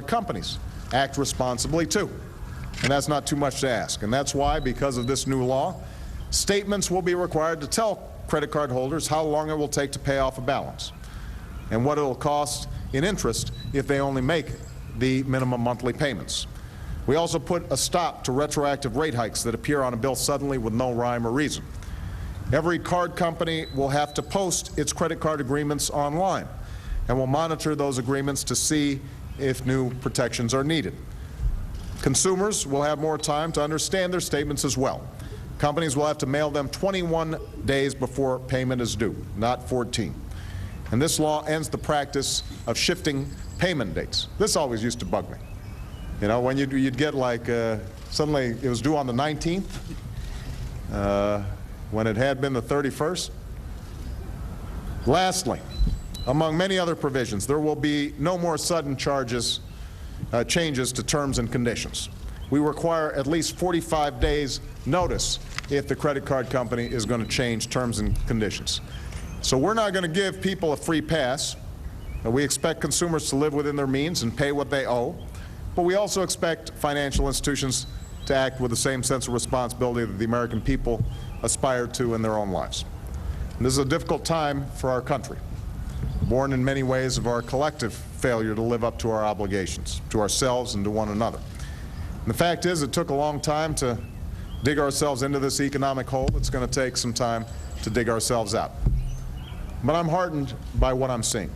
companies act responsibly too. And that's not too much to ask. And that's why, because of this new law, statements will be required to tell credit card holders how long it will take to pay off a balance and what it will cost in interest if they only make the minimum monthly payments. We also put a stop to retroactive rate hikes that appear on a bill suddenly with no rhyme or reason. Every card company will have to post its credit card agreements online, and will monitor those agreements to see if new protections are needed. Consumers will have more time to understand their statements as well. Companies will have to mail them 21 days before payment is due, not 14. And this law ends the practice of shifting payment dates. This always used to bug me. You know, when you'd get like, suddenly it was due on the 19th, when it had been the 31st. Lastly, among many other provisions, there will be no more sudden changes to terms and conditions. We require at least 45 days notice if the credit card company is going to change terms and conditions. So we're not going to give people a free pass. We expect consumers to live within their means and pay what they owe, but we also expect financial institutions to act with the same sense of responsibility that the American people aspire to in their own lives. And this is a difficult time for our country, born in many ways of our collective failure to live up to our obligations, to ourselves and to one another. And the fact is, it took a long time to dig ourselves into this economic hole. It's going to take some time to dig ourselves out. But I'm heartened by what I'm seeing,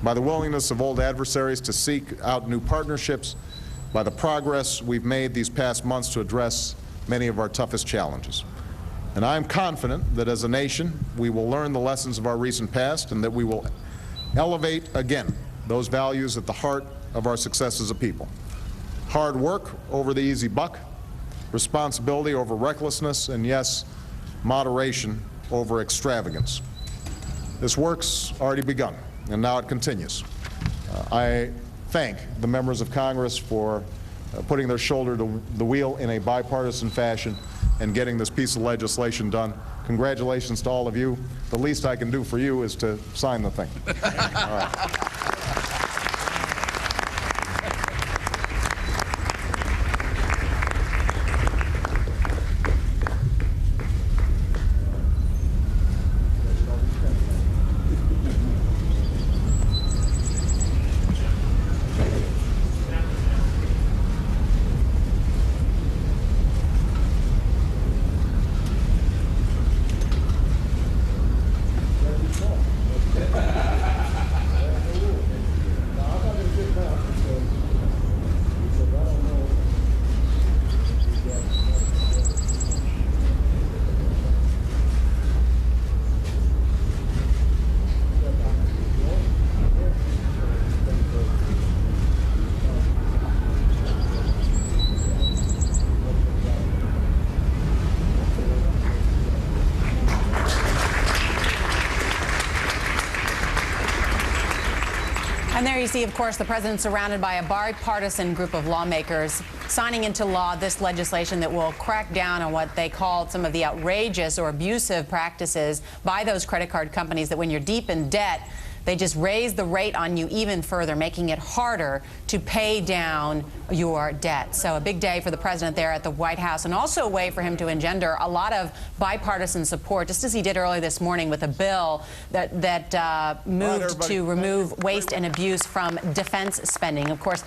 by the willingness of old adversaries to seek out new partnerships, by the progress we've made these past months to address many of our toughest challenges. And I am confident that as a nation, we will learn the lessons of our recent past and that we will elevate again those values at the heart of our success as a people. Hard work over the easy buck, responsibility over recklessness, and yes, moderation over extravagance. This work's already begun, and now it continues. I thank the members of Congress for putting their shoulder to the wheel in a bipartisan fashion and getting this piece of legislation done. Congratulations to all of you. The least I can do for you is to sign the thing. All right. And there you see, of course, the president surrounded by a bipartisan group of lawmakers signing into law this legislation that will crack down on what they called some of the outrageous or abusive practices by those credit card companies, that when you're deep in debt, they just raise the rate on you even further, making it harder to pay down your debt. So a big day for the president there at the White House, and also a way for him to engender a lot of bipartisan support, just as he did earlier this morning with a bill that moved to remove waste and abuse from defense spending. Of course,